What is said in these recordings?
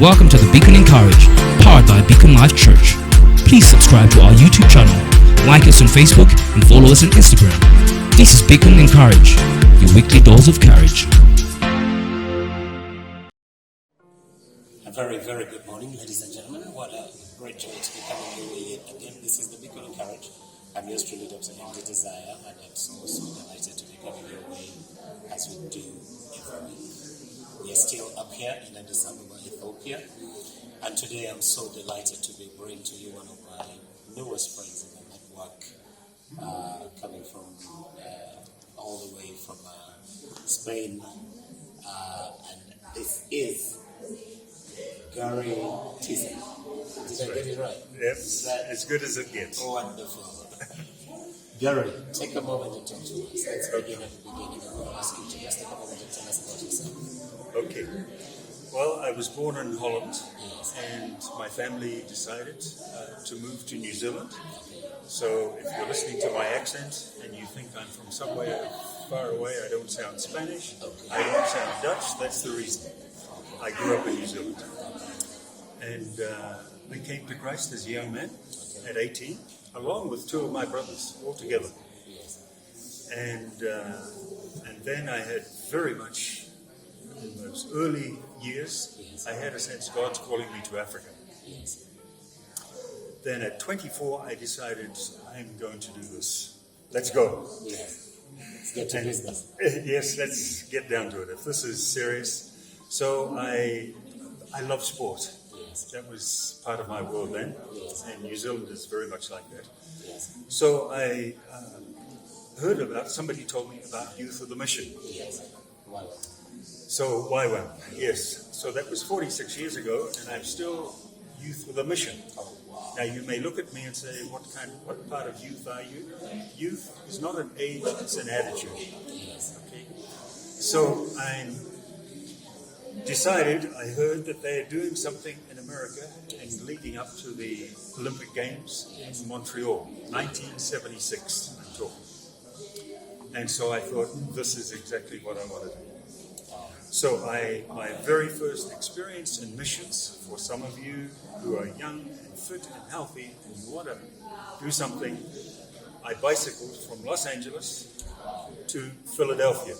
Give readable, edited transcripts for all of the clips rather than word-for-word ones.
Welcome to the Beacon Encourage, powered by Beacon Life Church. Please subscribe to our YouTube channel, like us on Facebook, and follow us on Instagram. This is Beacon Encourage, your weekly dose of courage. A very, very good morning, ladies and gentlemen. What a great joy to be coming your way again. This is the Beacon Encourage. I'm yours truly, Dr. Henry Desire, and I'm so delighted to be coming your way as we do every week. We are still up here in Addis Ababa, Ethiopia, and today I'm so delighted to be bringing to you one of my newest friends in the network, coming from all the way from Spain, and this is Gary Tizan. Did I get it right? Yes, as good as it gets. Wonderful. Gary, take a moment and talk to us. Let's begin at the beginning. I'm going to ask you to just take a moment and tell us about yourself. Okay. Well, I was born in Holland, and my family decided to move to New Zealand. So if you're listening to my accent and you think I'm from somewhere far away, I don't sound Spanish, I don't sound Dutch, that's the reason. I grew up in New Zealand. And I came to Christ as a young man at 18, along with two of my brothers, all together. And then I had very much, in those early years, I had a sense God's calling me to Africa. Then at 24, I decided I'm going to do this. Let's go. Let's get to business. Yes, let's get down to it. If this is serious. So I love sport. That was part of my world then. And New Zealand is very much like that. So I heard about, somebody told me about Youth of the Mission. So YWAM, yes. So that was 46 years ago, and I'm still Youth with a Mission. Now you may look at me and say, what part of youth are you? Youth is not an age, it's an attitude. Okay. So I decided, I heard that they're doing something in America and leading up to the Olympic Games in Montreal, 1976, I'm talking. And so I thought, this is exactly what I want to do. So my very first experience in missions, for some of you who are young and fit and healthy and you want to do something, I bicycled from Los Angeles to Philadelphia.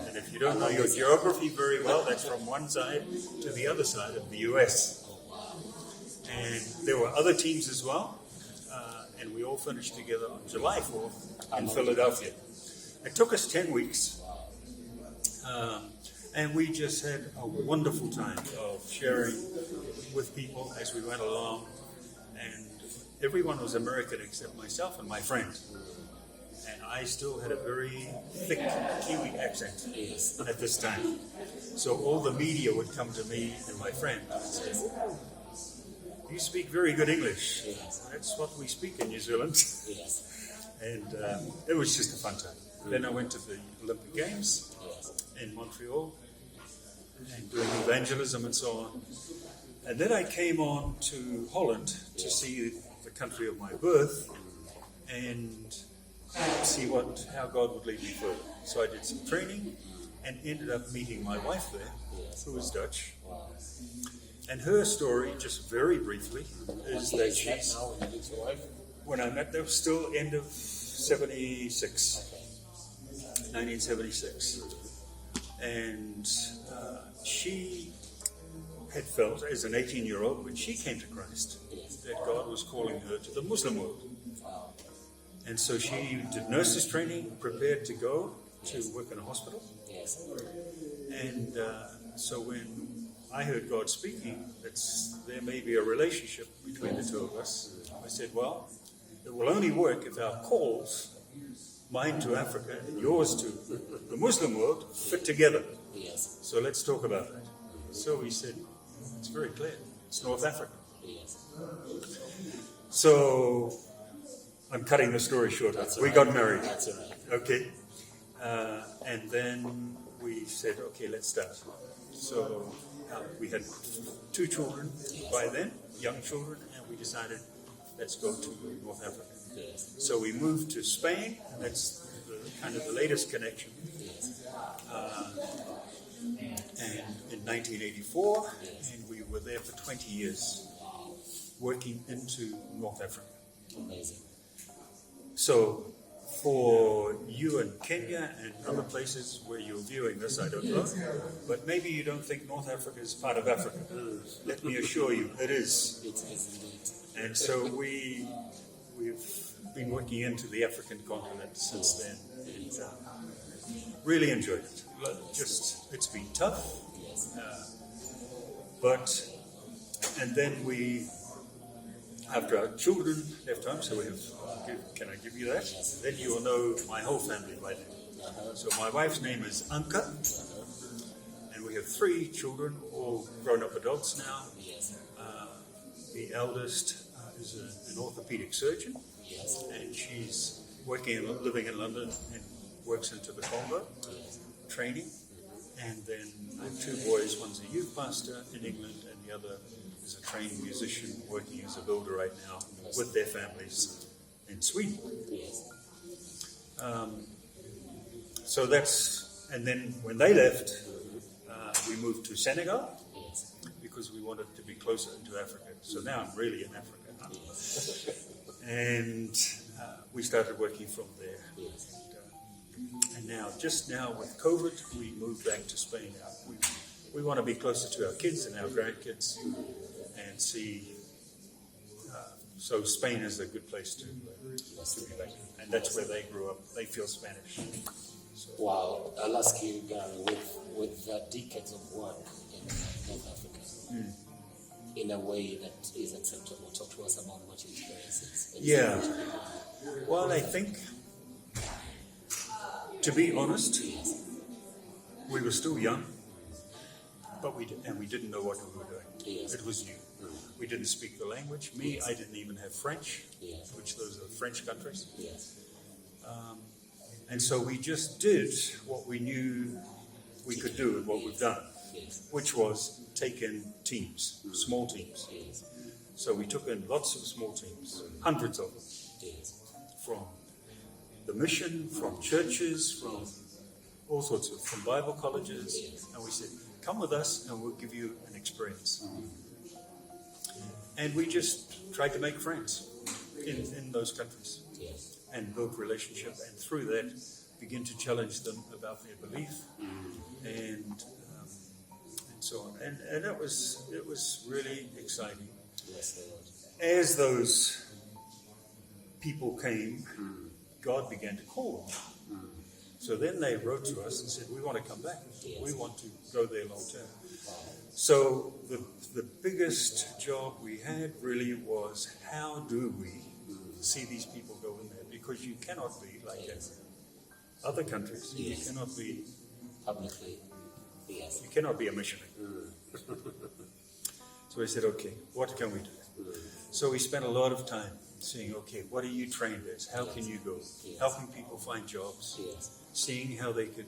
And if you don't know your geography very well, that's from one side to the other side of the US. And there were other teams as well, and we all finished together on July 4th in Philadelphia. It took us 10 weeks. And we just had a wonderful time of sharing with people as we went along. And everyone was American except myself and my friend. And I still had a very thick Kiwi accent at this time. So all the media would come to me and my friend and say, "You speak very good English." That's what we speak in New Zealand. And it was just a fun time. Then I went to the Olympic Games in Montreal and doing evangelism and so on. And then I came on to Holland to see the country of my birth and see how God would lead me further. So I did some training and ended up meeting my wife there, who is Dutch. And her story, just very briefly, is that she's... When I met them, still end of 1976. And she had felt, as an 18-year-old, when she came to Christ, that God was calling her to the Muslim world. And so she did nurses training, prepared to go to work in a hospital. And so when I heard God speaking, that there may be a relationship between the two of us, I said, well, it will only work if our calls, mine to Africa and yours to the Muslim world, fit together. So let's talk about that. So he said, it's very clear. It's North Africa. So I'm cutting the story short. We got married. Okay. And then we said, okay, let's start. So we had two children by then, young children, and we decided, let's go to North Africa. So we moved to Spain, and that's kind of the latest connection. And in in 1984, Yes. and we were there for 20 years, working into North Africa. Amazing. So, for you in Kenya and other places where you're viewing this, I don't know, but maybe you don't think North Africa is part of Africa. Let me assure you, it is. It is indeed. And so we've been working into the African continent since then, and really enjoyed it. It's been tough, Yes. and then we, after our children left home, so we have, can I give you that? Yes. Then you will know my whole family by then. So my wife's name is Anka, and we have 3 children, all grown-up adults now. Yes. The eldest is an orthopedic surgeon, Yes. and she's living in London and works into the Congo, training. And then I have 2 boys, one's a youth pastor in England, and the other is a trained musician working as a builder right now with their families in Sweden. Yes. So that's, and then when they left, we moved to Senegal Yes. because we wanted to be closer to Africa. So now I'm really in Africa. Huh? Yes. And we started working from there. Yes. And now, just now with COVID, we moved back to Spain. We want to be closer to our kids and our grandkids and see. So Spain is a good place to be back. And that's where they grew up. They feel Spanish. Wow. I'll ask you, Gary, with the decades of work in North Africa, in a way that is acceptable, talk to us about what your experience is. Yeah. Well, I think, to be honest, Yes. we were still young, but we didn't know what we were doing. Yes. It was new. We didn't speak the language. I didn't even have French, Yes. which those are French countries. Yes. And so we just did what we knew we could do and what we've done, Yes. which was take in teams, small teams. Yes. So we took in lots of small teams, hundreds of them, Yes. from the mission, from churches, from all sorts of, from Bible colleges. Yes. And we said, come with us and we'll give you an experience. And we just tried to make friends in those countries Yes. and build relationship, and through that begin to challenge them about their belief and so on. And it was really exciting. Yes, Lord. As those people came, God began to call them. So then they wrote to us and said, we want to come back. Yes. We want to go there long term. So the biggest job we had really was, how do we see these people go in there? Because you cannot be like in other countries. Yes. You cannot be Publicly. Yes. You cannot be a missionary. So we said, okay, what can we do? So we spent a lot of time saying, okay, what are you trained as? How can you go? Yes. Helping people find jobs, Yes. seeing how they could.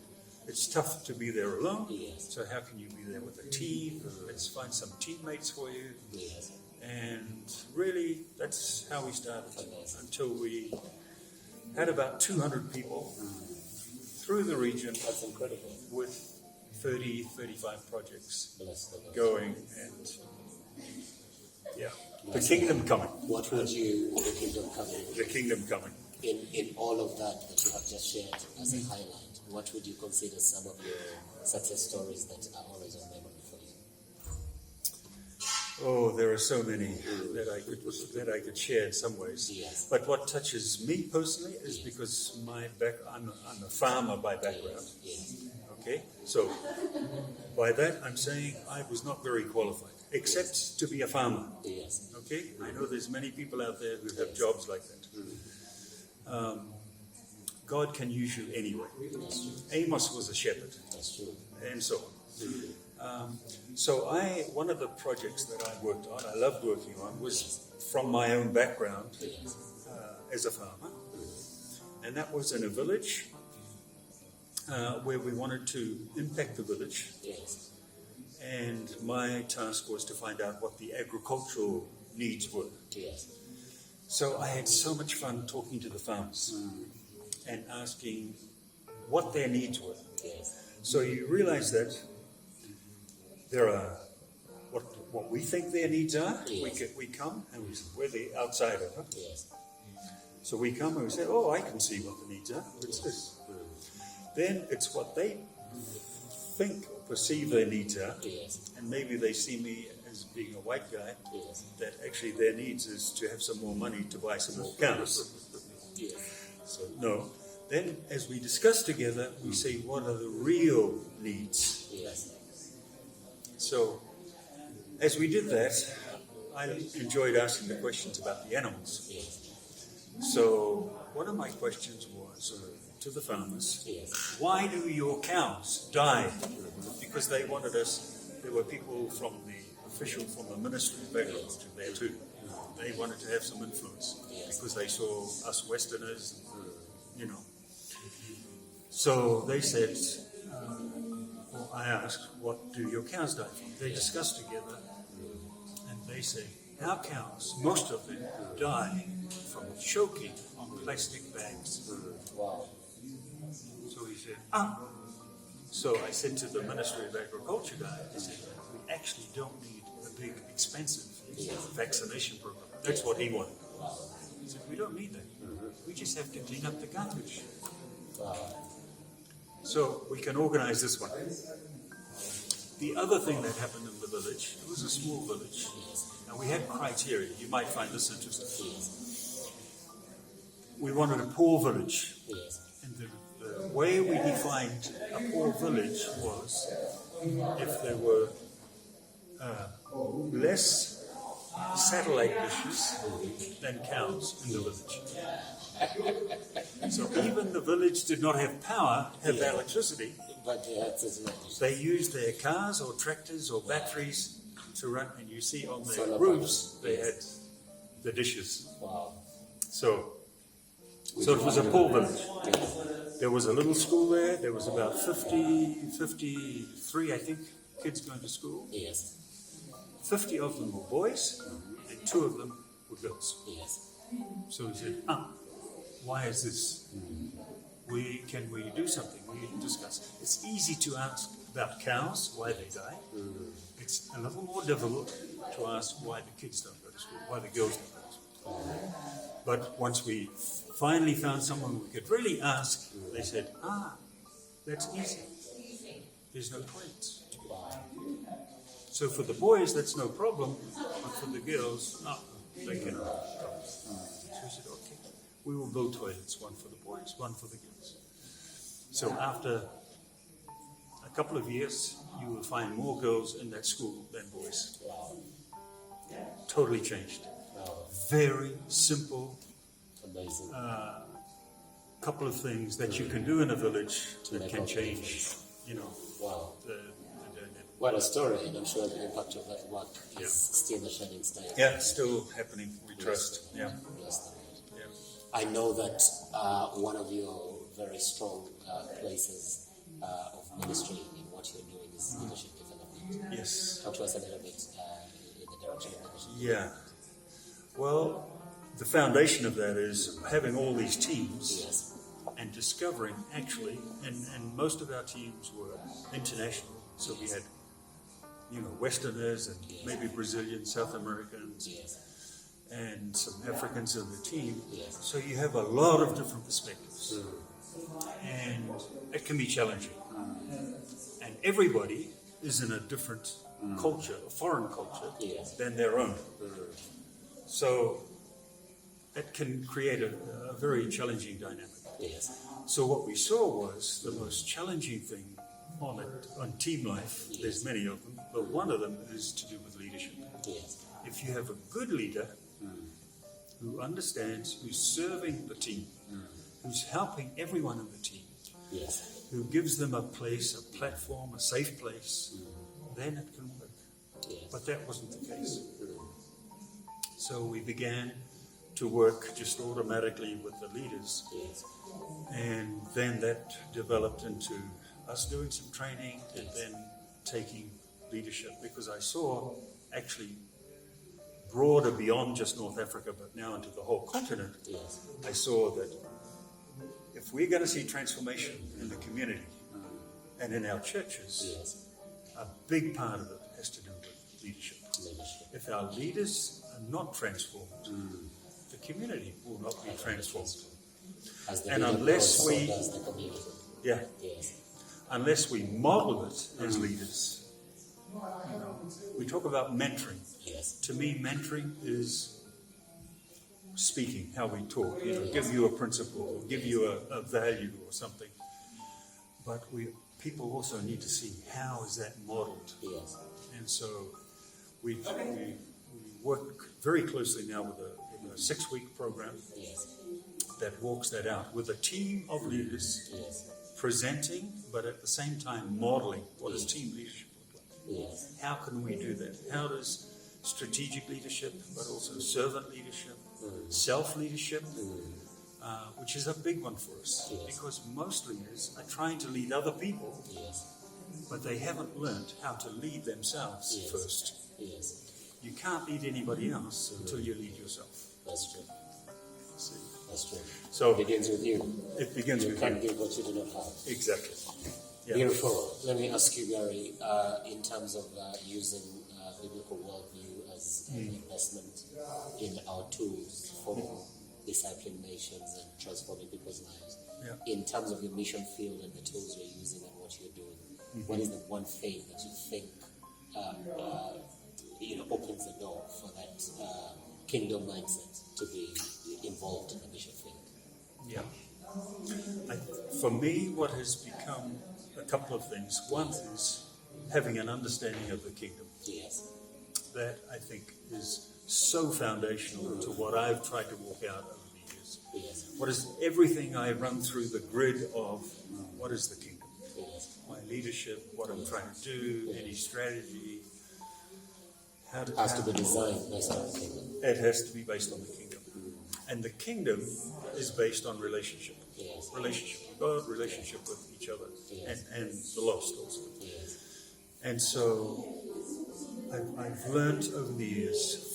It's tough to be there alone. Yes. So how can you be there with a team? Let's find some teammates for you. Yes. And really, that's how we started. Amazing. Until we had about 200 people through the region That's incredible. with 30, 35 projects Bless the Lord. going, and the kingdom coming. What would you, the kingdom coming, The kingdom coming. in all of that you have just shared as a highlight, what would you consider some of your success stories that are always on memory for you? Oh, there are so many that I could share in some ways. Yes. But what touches me personally is because I'm a farmer by background. Yes. Okay, so by that I'm saying I was not very qualified, except to be a farmer. Yes. Okay, I know there's many people out there who have jobs like that. God can use you anyway. Amos was a shepherd, That's true. and so on. So one of the projects that I worked on, I loved working on, was from my own background Yes. as a farmer, and that was in a village where we wanted to impact the village. Yes. And my task was to find out what the agricultural needs were. Yes. So I had so much fun talking to the farmers and asking what their needs were. Yes. So you realize that there are what we think their needs are. Yes. We come and we're the outsider. Huh? Yes. So we come and we say, oh, I can see what the needs are. It's this. Then it's what they think or perceive their needs are. Yes. And maybe they see me as being a white guy, Yes. that actually their needs is to have some more money to buy some more cows. Yes. So no. Then as we discuss together, we say, what are the real needs? Yes. So as we did that, I enjoyed asking the questions about the animals. Yes. So one of my questions was to the farmers, Yes. why do your cows die? Because they wanted us, there were people from the official, from the Ministry of Agriculture there too. They wanted to have some influence because they saw us Westerners, you know. So they said, well, I asked, what do your cows die from? They discussed together and they say, our cows, most of them die from choking on plastic bags. Wow. So he said, So I said to the Ministry of Agriculture guy, I said, we actually don't need a big, expensive vaccination program. That's what he wanted. He said, we don't need that. We just have to clean up the garbage. Wow. So we can organize this one. The other thing that happened in the village, it was a small village, and we had criteria. You might find this interesting. Yes. We wanted a poor village. Yes. And the way we defined a poor village was if there were less satellite dishes than cows in the village. So even the village did not have power, have electricity. But they had such a They used their cars or tractors or batteries to run, and you see on their Solar roofs panels, they yes. had the dishes. Wow. So it was a poor village. There was a little school there. There was about 53, I think, kids going to school. Yes. 50 of them were boys, and 2 of them were girls. Yes. So he said, why is this? Can we do something? We discuss. It's easy to ask about cows, why they die. It's a little more difficult to ask why the kids don't go to school, why the girls don't go to school. But once we finally found someone we could really ask, they said, that's easy. There's no toilets. So for the boys, that's no problem, but for the girls, they cannot. So we said, okay, we will build toilets, one for the boys, one for the girls. So after a couple of years, you will find more girls in that school than boys. Wow. Totally changed. Wow. Very simple. Amazing. Couple of things that you can do in a village that make can all the change, difference. Wow. the What a story, and I'm sure the impact of that work Yeah. is still a shining star. yeah, still happening. We trust. Yeah, Bless the Lord. yeah. I know that one of your very strong places of ministry in what you're doing is leadership development. Yes. Talk to us a little bit in the direction of leadership. Yeah. Well, the foundation of that is having all these teams Yes. and discovering actually, and most of our teams were international. So we had, Westerners and maybe Brazilians, South Americans, Yes. and some Africans in the team. Yes. So you have a lot of different perspectives. And it can be challenging. And everybody is in a different culture, a foreign culture, Yes. than their own. So that can create a very challenging dynamic. Yes. So what we saw was the most challenging thing on team life. There's many of them, but one of them is to do with leadership. Yes. If you have a good leader who understands, who's serving the team, who's helping everyone in the team, Yes. who gives them a place, a platform, a safe place, then it can work. Yes. But that wasn't the case. So we began to work just automatically with the leaders, Yes. and then that developed into us doing some training and Yes. then taking leadership, because I saw actually broader beyond just North Africa, but now into the whole continent. Yes. I saw that if we're going to see transformation in the community and in our churches, Yes. a big part of it has to do with leadership. If our leaders are not transformed, the community will not be transformed. As the And leader unless grows, we- so does the community. Yeah, Yes. unless we model it as leaders. We talk about mentoring. Yes. To me, mentoring is speaking, how we talk. Give you a principle, or give you a value or something. But people also need to see how is that modeled. Yes. And so we work very closely now with a 6-week program Yes. that walks that out with a team of leaders Yes. presenting, but at the same time modeling what does team leadership look like. Yes. How can we do that? How does strategic leadership, but also servant leadership, self-leadership, which is a big one for us, Yes. because most leaders are trying to lead other people, Yes. but they haven't learned how to lead themselves Yes. first. Yes. You can't lead anybody else until you lead yourself. That's true. See? That's true. So It begins with you. it begins You with can't you. give what you do not have. Exactly. Yeah. Beautiful. Let me ask you, Gary, in terms of using biblical worldview as an investment in our tools for discipling nations and transforming people's lives. Yeah. In terms of your mission field and the tools you're using and what you're doing, what is the one thing that you think opens the door for that kingdom mindset to be involved in the mission field? Yeah. For me, what has become a couple of things. One is having an understanding of the kingdom. Yes. That I think is so foundational to what I've tried to walk out over the years. Yes. What is everything I run through the grid of what is the kingdom? Yes. My leadership, what I'm trying to do, any strategy. How to, Has to be designed based on the kingdom. It has to be based on the kingdom. And the kingdom is based on relationship. Yes. Relationship with God, relationship with each other, Yes. and the lost also. Yes. And so I've learned over the years,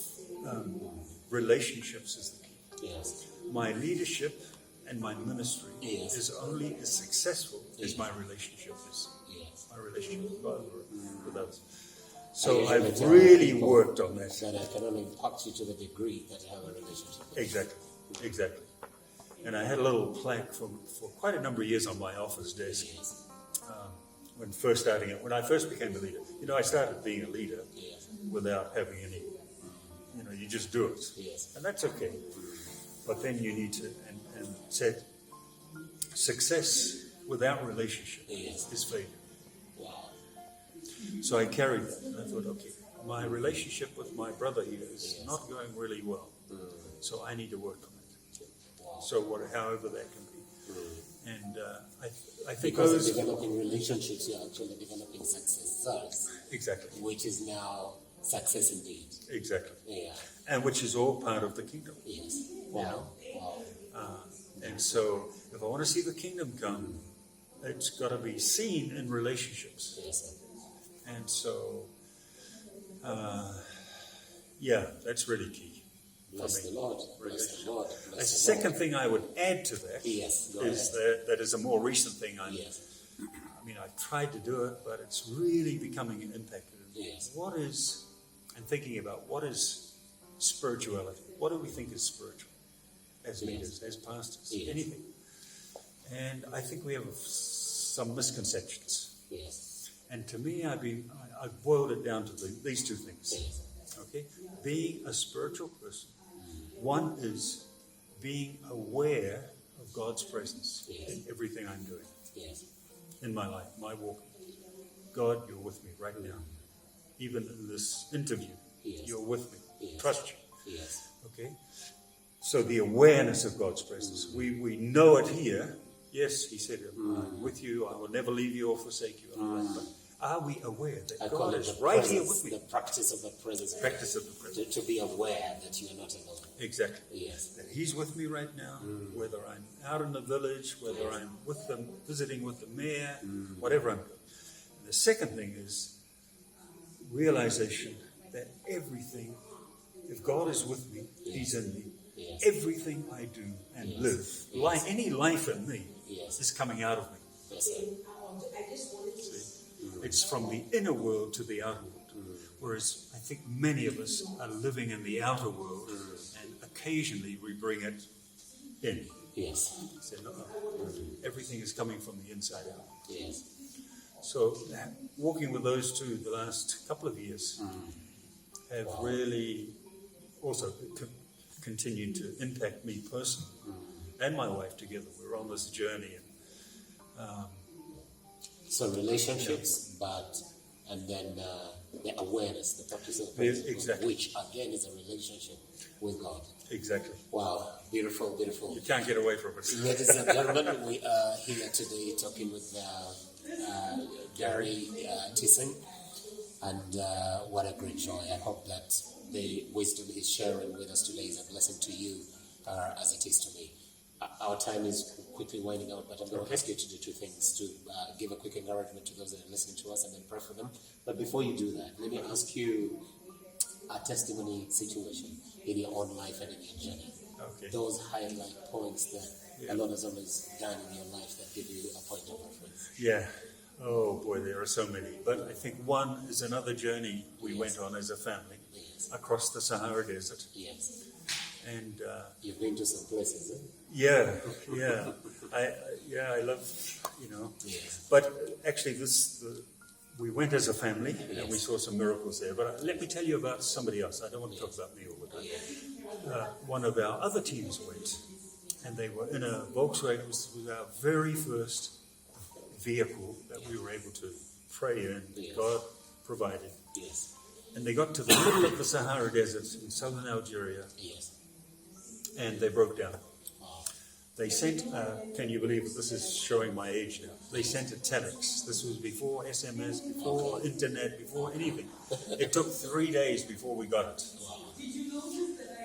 relationships is the key. Yes. My leadership and my ministry Yes. is only as successful as my relationship is. Yes. My relationship with God or with others. I So usually I've tell really people worked on that. That I can only impact you to the degree that you have a relationship with. Exactly. And I had a little plaque for quite a number of years on my office desk Yes. when I first became a leader. I started being a leader Yes. without having any, you just do it. Yes. And that's okay. But then you need to, and said, success without relationship Yes. is failure. Wow. So I carried that, and I thought, okay, my relationship with my brother here is not going really well. So I need to work on it. Wow. So however that can be. And I think Because those... of developing relationships, you're actually developing successors, Exactly. which is now success indeed. Exactly. Yeah. And which is all part of the kingdom. Yes. Wow. Wow. And so if I want to see the kingdom come, it's got to be seen in relationships. Yes, sir. And so, that's really key. Bless the Lord. Bless the Lord. A Bless the second thing I would add to that Yes, go is ahead. that is a more recent thing. Yes. I've tried to do it, but it's really becoming an impact. Yes. I'm thinking about what is spirituality? What do we think is spiritual as leaders, as pastors, Yes. anything? And I think we have some misconceptions. Yes. And to me, I've boiled it down to these two things. Yes. Okay, being a spiritual person. One is being aware of God's presence Yes. in everything I'm doing Yes. in my life, my walk. God, you're with me right now. Even in this interview, Yes. you're with me. Yes. Trust you. Yes. Okay? So the awareness of God's presence. We know it here. Yes, he said, I'm with you. I will never leave you or forsake you. But are we aware that I call God it is the right presence, here with me? the practice of the presence. Practice of the presence. To be aware that you are not alone. Exactly. Yes. That he's with me right now, whether I'm out in the village, whether I'm with them, visiting with the mayor, whatever I'm doing. And the second thing is realization that everything, if God is with me, he's in me. Yes. Everything I do and Yes. live, any life in me Yes. is coming out of me. Yes, sir. See? It's from the inner world to the outer world. Whereas I think many of us are living in the outer world, and occasionally we bring it in. Yes. Say, no, everything is coming from the inside out. Yes. So walking with those two the last couple of years have really also continued to impact me personally and my wife together. We're on this journey. So relationships, and then the awareness, the practice of Yes, exactly. which again is a relationship with God. Exactly. Wow, beautiful, beautiful. You can't get away from it. Ladies and gentlemen, we are here today talking with Gary Tissing, and what a great joy. I hope that the wisdom he's sharing with us today is a blessing to you as it is to me. Our time is quickly winding out, but I'm going to ask you to do two things, to give a quick encouragement to those that are listening to us and then pray for them. But before you do that, let me ask you a testimony situation in your own life and in your journey. Okay. Those highlight points that the Lord has always done in your life that give you a point of reference. Yeah. Oh boy, there are so many. But I think one is another journey we went on as a family across the Sahara Desert. Yes. And You've been to some places, eh? yeah. I love, Yes. But actually, we went as a family and we saw some miracles there. But let me tell you about somebody else. I don't want to talk about me all the time. One of our other teams went, and they were in a Volkswagen. It was our very first vehicle that we were able to pray in. Yes. God provided. Yes. And they got to the middle of the Sahara Desert in southern Algeria, Yes. and they broke down. Wow. They sent, can you believe it? This is showing my age now. They sent a telex. This was before SMS, before internet, before anything. It took 3 days before we got it. Wow.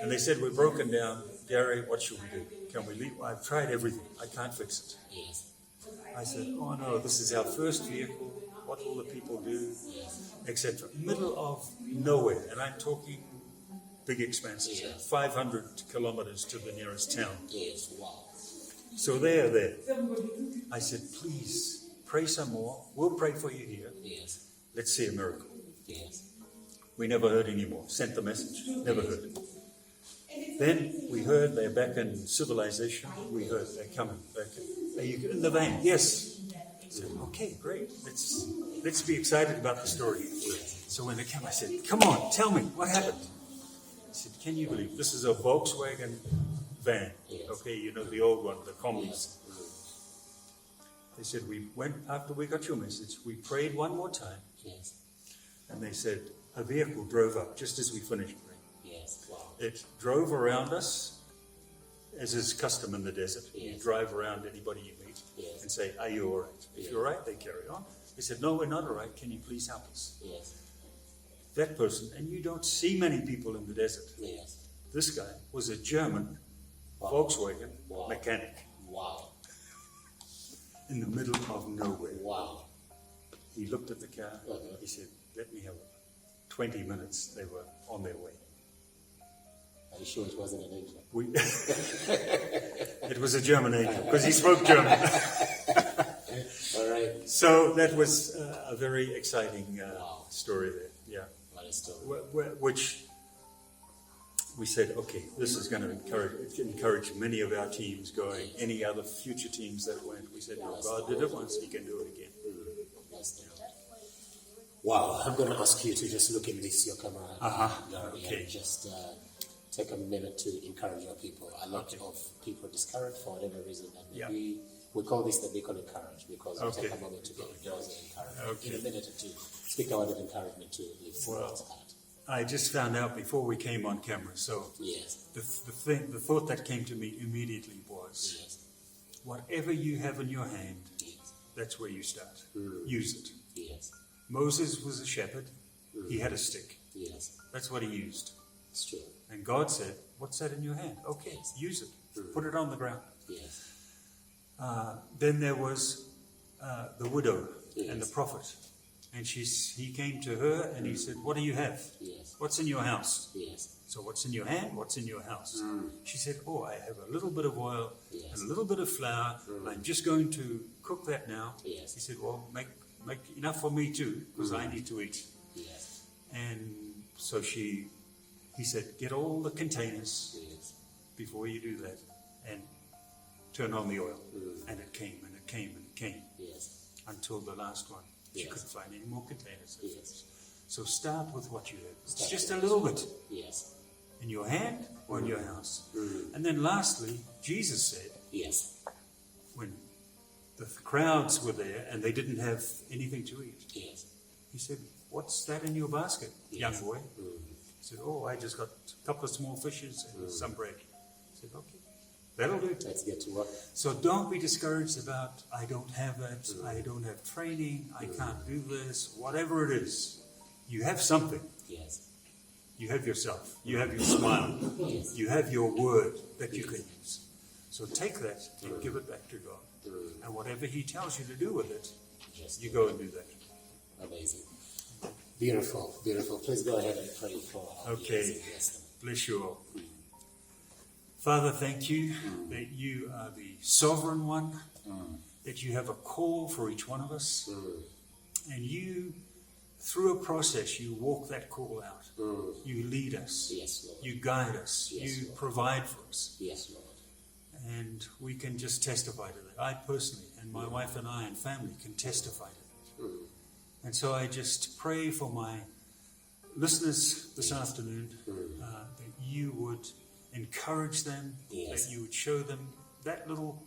And they said, we're broken down. Gary, what should we do? Can we leave? I've tried everything. I can't fix it. Yes. I said, oh no, this is our first vehicle. What will the people do? Etc. Middle of nowhere. And I'm talking big expanses. Yes. 500 kilometers to the nearest town. Yes. Wow. So they're there. I said, please, pray some more. We'll pray for you here. Yes. Let's see a miracle. Yes. We never heard any more. Sent the message. Never heard it. Then we heard they're back in civilization. We heard they're coming back. Are you in the van? Yes. I said, okay, great. Let's be excited about the story. So when they came, I said, come on, tell me, what happened? I said, can you believe this is a Volkswagen van? Okay, you know the old one, the combis. They said, we went, after we got your message, we prayed one more time. Yes. And they said, a vehicle drove up just as we finished praying. Yes. Wow. It drove around us, as is custom in the desert. You Yes. drive around anybody you meet Yes. and say, are you all right? If you're all right, they carry on. They said, no, we're not all right. Can you please help us? Yes. That person, and you don't see many people in the desert. Yes. This guy was a German Wow. Volkswagen Wow. mechanic Wow. in the middle of nowhere. Wow. He looked at the car. He said, let me have 20 minutes. They were on their way. Are you sure it wasn't an angel? It was a German angel because he spoke German. All right. So that was a very exciting story there. Yeah. What a story. Which we said, okay, this is going to encourage many of our teams going. Any other future teams that went, we said, no, God did it once, He can do it again. Wow. I'm going to ask you to just look in this, your camera. Gary, Okay. and just take a minute to encourage your people. A lot of people discouraged for whatever reason. And maybe we call this the Beacon Encourage because we take a moment to get those encouraged. In a minute or two, speak a word of encouragement to live Well, I just found out before we came on camera, so Yes. the thought that came to me immediately was, Yes. whatever you have in your hand, Yes. that's where you start. Use it. Yes. Moses was a shepherd. He had a stick. Yes. That's what he used. It's true. And God said, what's that in your hand? Okay, use it. Put it on the ground. Yes. Then there was the widow and the Yes. prophet. And he came to her and he said, what do you have? Yes. What's in your house? Yes. So what's in your hand? What's in your house? She said, oh, I have a little bit of oil Yes. and a little bit of flour. I'm just going to cook that now. Yes. He said, well, make enough for me too, because I need to eat. Yes. And so he said, get all the containers Yes. before you do that, and turn on the oil. Mm. And it came, and it came, and it came, Yes. until the last one. She Yes. couldn't find any more containers. Yes. So start with what you have. It's Start just with a little bit Yes. in your hand or in your house. Mm. And then lastly, Jesus said, Yes. when the crowds were there and they didn't have anything to eat, Yes. he said, what's that in your basket, Yes. young boy? Mm. He said, oh, I just got a couple of small fishes and some bread. I said, okay, that'll do. Let's get to work. So don't be discouraged about, I don't have it, I don't have training, I can't do this, whatever it is. You have something. Yes. You have yourself. You have your smile. Yes. You have your word that you can use. So take that and give it back to God. Mm. And whatever He tells you to do with it, Yes. you go and do that. Amazing. Beautiful. Beautiful. Please go ahead and pray for our Okay. viewers and bless them. Bless you all. Father, thank you that you are the sovereign one, that you have a call for each one of us, and you, through a process, you walk that call out. Mm. You lead us. Yes, Lord. You guide us. Yes, You Lord. provide for us. Yes, Lord. And we can just testify to that. I personally, and my wife and I and family can testify to that. Mm. And so I just pray for my listeners this afternoon that you would encourage them, Yes. that you would show them that little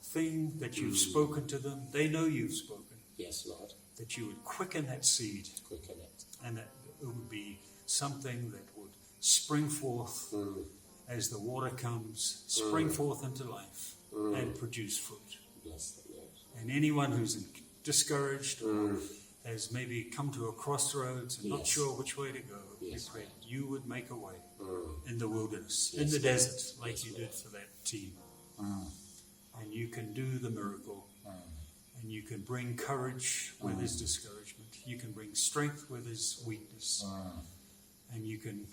thing that you've spoken to them. They know you've spoken. Yes, Lord. That you would quicken that seed, Quicken it. and that it would be something that would spring forth Mm. as the water comes, spring forth into life and produce fruit. Bless the Lord. And anyone who's discouraged or has maybe come to a crossroads and not Yes. sure which way to go, Yes, we pray Lord. you would make a way Mm. in the wilderness, in Yes, the Lord. desert, like Yes, you Lord. did for that team. And you can do the miracle. And you can bring courage where there's discouragement. You can bring strength where there's weakness. And you can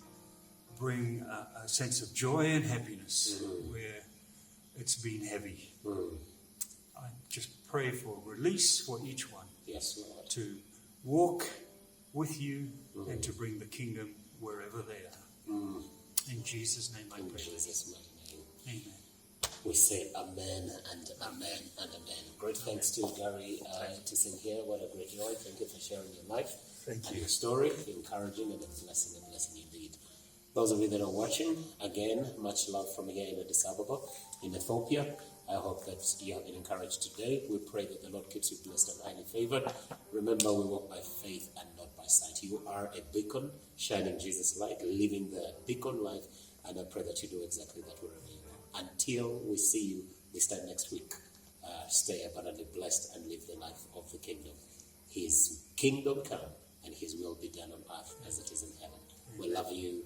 bring a sense of joy and happiness where it's been heavy. Mm. I just pray for release for each one Yes, Lord. to walk with you and to bring the kingdom wherever they are. In Jesus' name I In pray. Jesus' mighty name. Amen. We say amen and amen and amen. Great thanks to Gary to here. What a great joy. Thank you for sharing your life Thank and you. your story. Encouraging and a blessing indeed. Those of you that are watching, again, much love from here in Addis Ababa, in Ethiopia. I hope that you have been encouraged today. We pray that the Lord keeps you blessed and highly favored. Remember, we walk by faith and not by sight. You are a beacon, shining Jesus' light, living the beacon life, and I pray that you do exactly that wherever you are. Until we see you this time next week, stay abundantly blessed and live the life of the kingdom. His kingdom come and His will be done on earth as it is in heaven. We love you.